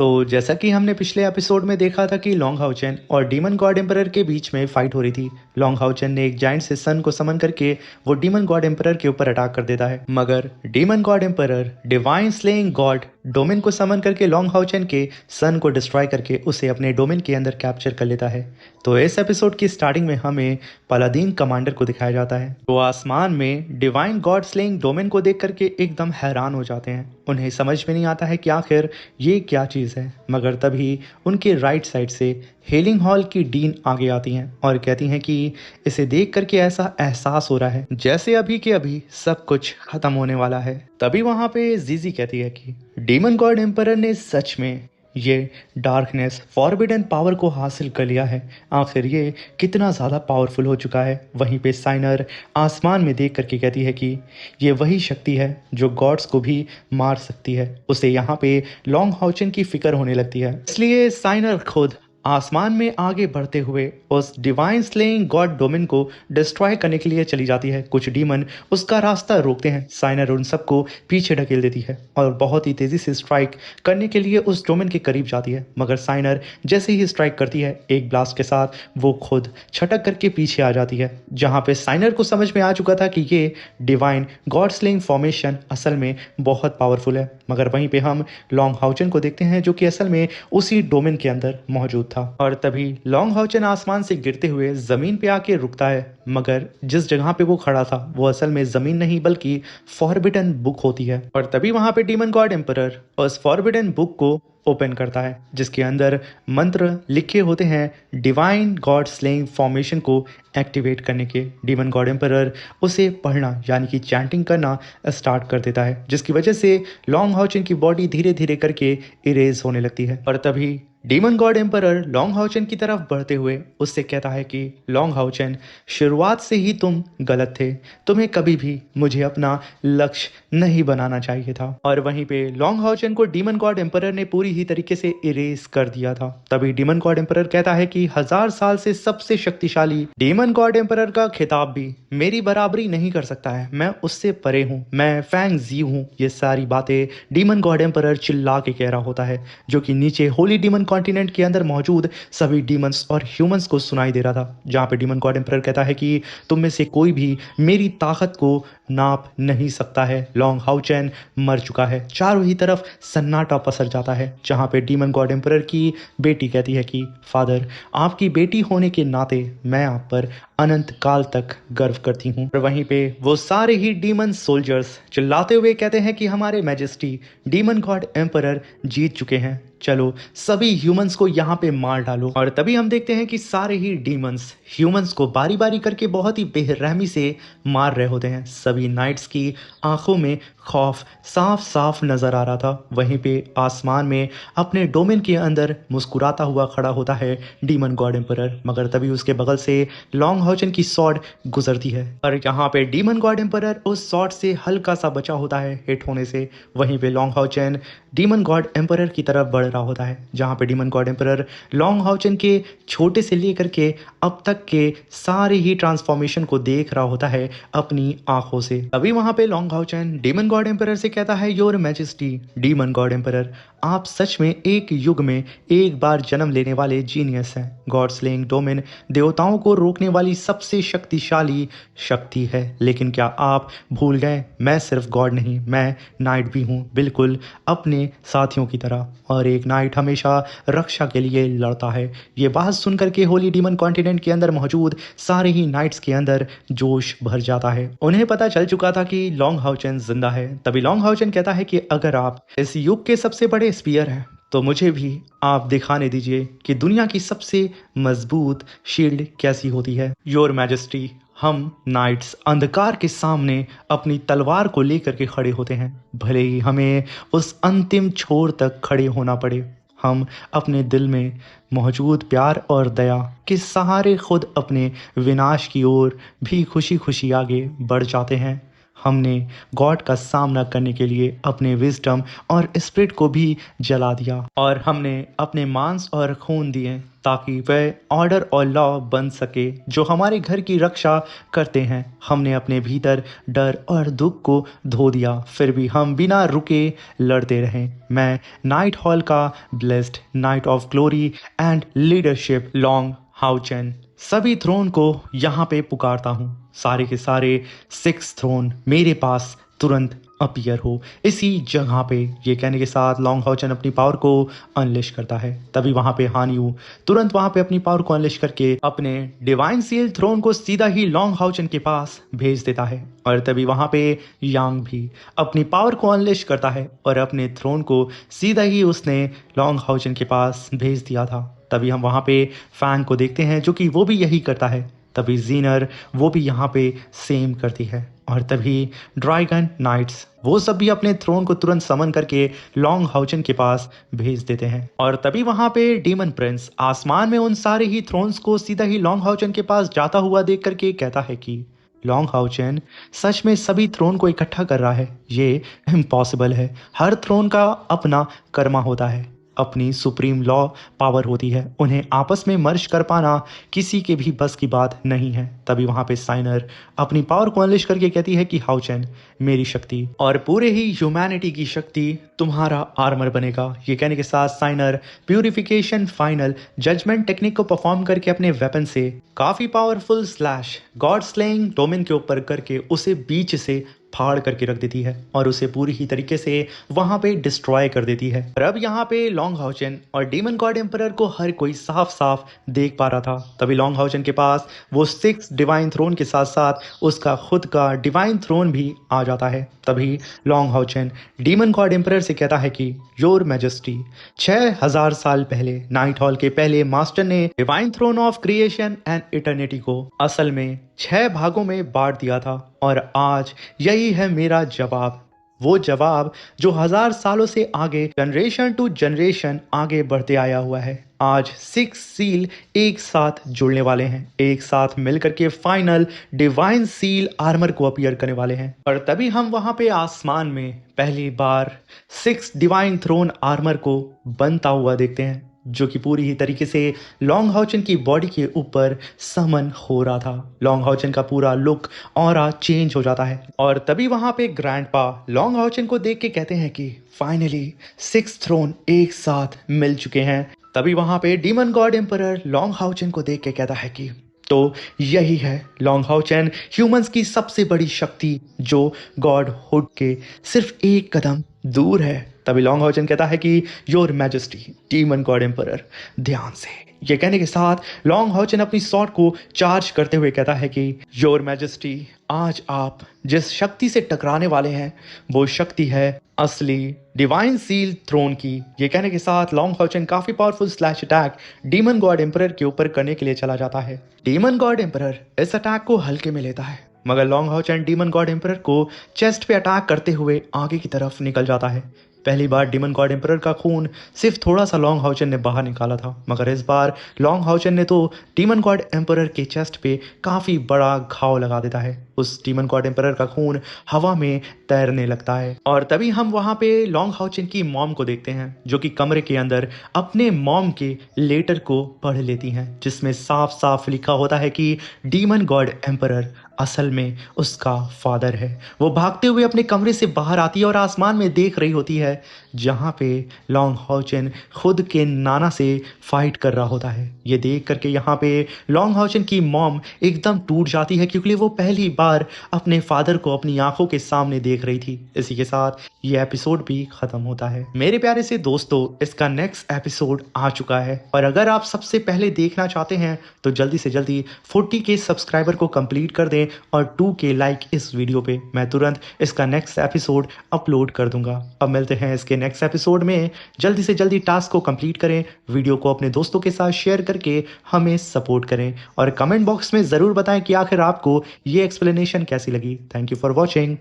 तो जैसा कि हमने पिछले एपिसोड में देखा था कि लॉन्ग हाउचेन और डीमन गॉड एम्परर के बीच में फाइट हो रही थी। लॉन्ग हाउचेन ने एक जाइंट से सन को समन करके वो डीमन गॉड एम्परर के ऊपर अटैक कर देता है, मगर demon God emperor divine slaying God domain को समन करके लॉन्ग हाउचेन के सन को डिस्ट्रॉय करके उसे अपने डोमेन के अंदर कैप्चर कर लेता है। तो इस एपिसोड की स्टार्टिंग में हमें पलादीन कमांडर को दिखाया जाता है। वो आसमान में डिवाइन गॉड स्लेइंग डोमेन को देख करके एकदम हैरान हो जाते हैं। उन्हें समझ में नहीं आता है कि आखिर ये क्या चीज़ है, मगर तभी उनके राइट साइड से हेलिंग हॉल की डीन आगे आती हैं और कहती हैं कि इसे देख करके ऐसा एहसास हो रहा है जैसे अभी के अभी सब कुछ खत्म होने वाला है। तभी वहां पे जीजी कहती है कि डीमन गॉड एम्परर ने सच में ये डार्कनेस फॉरबिडन पावर को हासिल कर लिया है। आखिर ये कितना ज़्यादा पावरफुल हो चुका है। वहीं पे साइनर आसमान में देख करके कहती है कि ये वही शक्ति है जो गॉड्स को भी मार सकती है। उसे यहाँ पे लॉन्ग हाउचेन की फिक्र होने लगती है, इसलिए साइनर खुद आसमान में आगे बढ़ते हुए उस डिवाइन स्लेइंग गॉड डोमेन को डिस्ट्रॉय करने के लिए चली जाती है। कुछ डीमन उसका रास्ता रोकते हैं। साइनर उन सबको पीछे ढकेल देती है और बहुत ही तेजी से स्ट्राइक करने के लिए उस डोमेन के करीब जाती है, मगर साइनर जैसे ही स्ट्राइक करती है एक ब्लास्ट के साथ वो खुद छटक करके पीछे आ जाती है। जहाँ पे साइनर को समझ में आ चुका था कि ये डिवाइन गॉड स्लेइंग फॉर्मेशन असल में बहुत पावरफुल है, मगर वहीं पे हम लॉन्ग हाउचेन को देखते हैं जो कि असल में उसी डोमेन के अंदर मौजूद था। और तभी लॉन्ग हाउचेन आसमान से गिरते हुए जमीन पे आके रुकता है, मगर जिस जगह पे वो खड़ा था वो असल में जमीन नहीं बल्कि फॉरबिडन बुक होती है। और तभी वहां पे डीमन गॉड एम्परर उस फॉरबिडन बुक को ओपन करता है जिसके अंदर मंत्र लिखे होते हैं डिवाइन गॉड स्लेइंग फॉर्मेशन को एक्टिवेट करने के। डीमन गॉड एम्परर उसे पढ़ना यानी कि चैंटिंग करना स्टार्ट कर देता है, जिसकी वजह से लॉन्ग हाउचेन की बॉडी धीरे धीरे करके इरेज होने लगती है। और तभी demon God emperor long Haochen की तरफ बढ़ते हुए उससे कहता है कि लॉन्ग हाउचेन, शुरुआत से ही तुम गलत थे। तुम्हें कभी भी मुझे अपना लक्ष्य नहीं बनाना चाहिए था। और वहीं पे लॉन्ग हाउचेन को डीमन गॉड एम्परर ने पूरी ही तरीके से इरेज कर दिया था। तभी डीमन गॉड एम्परर कहता है कि 1000 साल से सबसे शक्तिशाली डीमन गॉड एम्परर का खिताब भी मेरी बराबरी नहीं कर सकता है। मैं उससे परे हूँ, मैं फैंग जी हूँ। ये सारी बातें डीमन गॉड एम्परर चिल्ला के कह रहा होता है, जो कि नीचे होली डीमन कॉन्टिनेंट के अंदर मौजूद सभी डीमंस और ह्यूमंस को सुनाई दे रहा था। जहाँ पे डीमन गॉड एम्परर कहता है कि तुम में से कोई भी मेरी ताकत को नाप नहीं सकता है। लॉन्ग हाउचेन मर चुका है। चारों ही तरफ सन्नाटा पसर जाता है, जहाँ पे डीमन गॉड एम्परर की बेटी कहती है कि फादर, आपकी बेटी होने के नाते मैं आप पर अनंत काल तक गर्व करती हूँ। और वहीं पे वो सारे ही डीमन सोल्जर्स चिल्लाते हुए कहते हैं कि हमारे मैजेस्टी डीमन गॉड एम्परर जीत चुके हैं, चलो सभी ह्यूमंस को यहाँ पे मार डालो। और तभी हम देखते हैं कि सारे ही डीमंस ह्यूमंस को बारी बारी करके बहुत ही बेरहमी से मार रहे होते हैं। सभी नाइट्स की आंखों में खौफ साफ साफ नजर आ रहा था। वहीं पे आसमान में अपने डोमेन के अंदर मुस्कुराता हुआ खड़ा होता है डीमन गॉड एम्परर, मगर तभी उसके बगल से लॉन्ग हाउचेन की सॉर्ड गुजरती है और यहाँ पे डीमन गॉड एम्परर उस सॉर्ड से हल्का सा बचा होता है हिट होने से। वहीं पे long Haochen demon God emperor की तरफ बढ़ रहा होता है, जहाँ पे demon God emperor long Haochen के छोटे से लेकर के अब तक के सारे ही ट्रांसफॉर्मेशन को देख रहा होता है अपनी आंखों से। अभी वहां पे long Haochen demon God emperor से कहता है, your majesty demon God emperor, आप सच में एक युग में एक बार जन्म लेने वाले जीनियस हैं। गॉड स्लेइंग डोमेन देवताओं को रोकने वाली सबसे शक्तिशाली शक्ति है, लेकिन क्या आप भूल गए मैं सिर्फ गॉड नहीं, मैं नाइट भी हूँ, बिल्कुल अपने साथियों की तरह। और एक नाइट हमेशा रक्षा के लिए लड़ता है। ये बात सुनकर के होली डीमन कॉन्टिनेंट के अंदर मौजूद सारे ही नाइट्स के अंदर जोश भर जाता है। उन्हें पता चल चुका था कि लॉन्ग हाउचेन जिंदा है। तभी लॉन्ग हाउचेन कहता है कि अगर आप इस युग के सबसे बड़े स्पीयर हैं तो मुझे भी आप दिखाने दीजिए कि दुनिया की सबसे मजबूत शील्ड कैसी होती है। योर मैजेस्टी, हम नाइट्स अंधकार के सामने अपनी तलवार को लेकर के खड़े होते हैं, भले ही हमें उस अंतिम छोर तक खड़े होना पड़े। हम अपने दिल में मौजूद प्यार और दया के सहारे खुद अपने विनाश की ओर भी खुशी खुशी आगे बढ़ जाते हैं। हमने गॉड का सामना करने के लिए अपने विजडम और स्पिरिट को भी जला दिया और हमने अपने मांस और खून दिए ताकि वह ऑर्डर और लॉ बन सके जो हमारे घर की रक्षा करते हैं। हमने अपने भीतर डर और दुख को धो दिया, फिर भी हम बिना रुके लड़ते रहे। मैं नाइट हॉल का blessed night of glory and leadership long Haochen सभी थ्रोन को यहाँ पे पुकारता हूँ। सारे के सारे 6 थ्रोन मेरे पास तुरंत अपीयर हो इसी जगह पे। ये कहने के साथ लॉन्ग हाउचेन अपनी पावर को अनलिश करता है। तभी वहां पे हान यू तुरंत वहां पे अपनी पावर को अनलिश करके अपने डिवाइन सील थ्रोन को सीधा ही लॉन्ग हाउचेन के पास भेज देता है। और तभी वहां पे यांग भी अपनी पावर को अनलिश करता है और अपने थ्रोन को सीधा ही उसने लॉन्ग हाउचेन के पास भेज दिया था। तभी हम वहां पे फैंग को देखते हैं जो कि वो भी यही करता है। तभी जीनर वो भी यहाँ पे सेम करती है। और तभी ड्रैगन नाइट्स वो सब भी अपने थ्रोन को तुरंत समन करके लॉन्ग हाउचेन के पास भेज देते हैं। और तभी वहां पे डीमन प्रिंस आसमान में उन सारे ही थ्रोन्स को सीधा ही लॉन्ग हाउचेन के पास जाता हुआ देख करके कहता है कि लॉन्ग हाउचेन सच में सभी थ्रोन को इकट्ठा कर रहा है। ये इम्पॉसिबल है। हर थ्रोन का अपना कर्मा होता है, अपनी सुप्रीम लॉ पावर होती है। उन्हें आपस में मर्ज कर पाना किसी के भी बस की बात नहीं है। तभी वहां पे साइनर अपनी पावर को अनलिश करके कहती है कि हाउचेन मेरी शक्ति और पूरे ही ह्यूमैनिटी की शक्ति तुम्हारा आर्मर बनेगा। ये कहने के साथ sinner purification final judgement technique को परफॉर्म करके अपने वेपन से काफी powerful slash god slaying domain के ऊपर करके उसे बीच से फाड़ करके रख देती है और उसे पूरी ही तरीके से वहां पे डिस्ट्रॉय कर देती है। और अब यहाँ पे लॉन्ग हाउचेन और डीमन गॉड एम्परर को हर कोई साफ साफ देख पा रहा था। तभी लॉन्ग हाउचेन के पास वो 6 डिवाइन थ्रोन के साथ साथ उसका खुद का डिवाइन थ्रोन भी आ जाता है। तभी long Haochen demon God emperor से कहता है कि योर मैजेस्टी 6000 साल पहले नाइट हॉल के पहले मास्टर ने divine throne of creation and eternity को असल में 6 भागों में बांट दिया था और आज यही है मेरा जवाब। वो जवाब जो 1000 सालों से आगे जनरेशन टू जनरेशन आगे बढ़ते आया हुआ है। आज 6 सील एक साथ जुड़ने वाले हैं, एक साथ मिलकर के फाइनल डिवाइन सील आर्मर को अपीयर करने वाले हैं। और तभी हम वहां पे आसमान में पहली बार 6 डिवाइन थ्रोन आर्मर को बनता हुआ देखते हैं जो कि पूरी ही तरीके से लॉन्ग हाउचेन की बॉडी के ऊपर समन हो रहा था। लॉन्ग हाउचेन का पूरा लुक ऑरा चेंज हो जाता है। और तभी वहां पे ग्रैंडपा लॉन्ग हाउचेन को देख के कहते हैं कि फाइनली 6 थ्रोन एक साथ मिल चुके हैं। तभी वहां पे demon God emperor long Haochen को देख के कहता है कि तो यही है लॉन्ग हाउचेन ह्यूमंस की सबसे बड़ी शक्ति जो गॉड हुड के सिर्फ एक कदम दूर है। तभी लॉन्ग हाउचेन कहता है कि your majesty demon God emperor ध्यान से। ये कहने के साथ लॉन्ग हाउचेन अपनी स्वॉर्ड को चार्ज करते हुए कहता है कि योर मैजेस्टी आज आप जिस शक्ति से टकराने वाले हैं वो शक्ति है असली डिवाइन सील थ्रोन की। ये कहने के साथ लॉन्ग हाउचेन काफी powerful slash attack demon God emperor के ऊपर करने के लिए चला जाता है। डीमन गॉड एम्परर इस अटैक को हल्के में लेता है मगर long Haochen demon God emperor को चेस्ट पे अटैक करते हुए आगे की तरफ निकल जाता है। पहली बार डीमन गॉड एम्परर का खून सिर्फ थोड़ा सा लॉन्ग हाउचेन ने बाहर निकाला था मगर इस बार लॉन्ग हाउचेन ने तो डीमन गॉड एम्परर के चेस्ट पे काफी बड़ा घाव लगा देता है। उस डीमन गॉड एम्परर का खून हवा में तैरने लगता है। और तभी हम वहां पे लॉन्ग हाउचेन की मॉम को देखते हैं जो कि कमरे के अंदर अपने मॉम के लेटर को पढ़ लेती हैं जिसमें साफ साफ लिखा होता है कि डीमन गॉड एम्परर असल में उसका फादर है। वो भागते हुए अपने कमरे से बाहर आती है और आसमान में देख रही होती है जहाँ पे लॉन्ग हाउचेन खुद के नाना से फाइट कर रहा होता है। ये देख करके यहाँ पे लॉन्ग हाउचेन की मॉम एकदम टूट जाती है क्योंकि वो पहली बार अपने फादर को अपनी आंखों के सामने देख रही थी। इसी के साथ ये एपिसोड भी खत्म होता है। मेरे प्यारे से दोस्तों इसका नेक्स्ट एपिसोड आ चुका है और अगर आप सबसे पहले देखना चाहते हैं तो जल्दी से जल्दी 40K सब्सक्राइबर को कंप्लीट कर दें और 2K लाइक इस वीडियो पे। मैं तुरंत इसका नेक्स्ट एपिसोड अपलोड कर दूंगा। अब मिलते हैं इसके नेक्स्ट एपिसोड में। जल्दी से जल्दी टास्क को कंप्लीट करें, वीडियो को अपने दोस्तों के साथ शेयर करके हमें सपोर्ट करें और कमेंट बॉक्स में ज़रूर बताएं कि आखिर आपको ये एक्सप्लेनेशन कैसी लगी। Thank you for watching.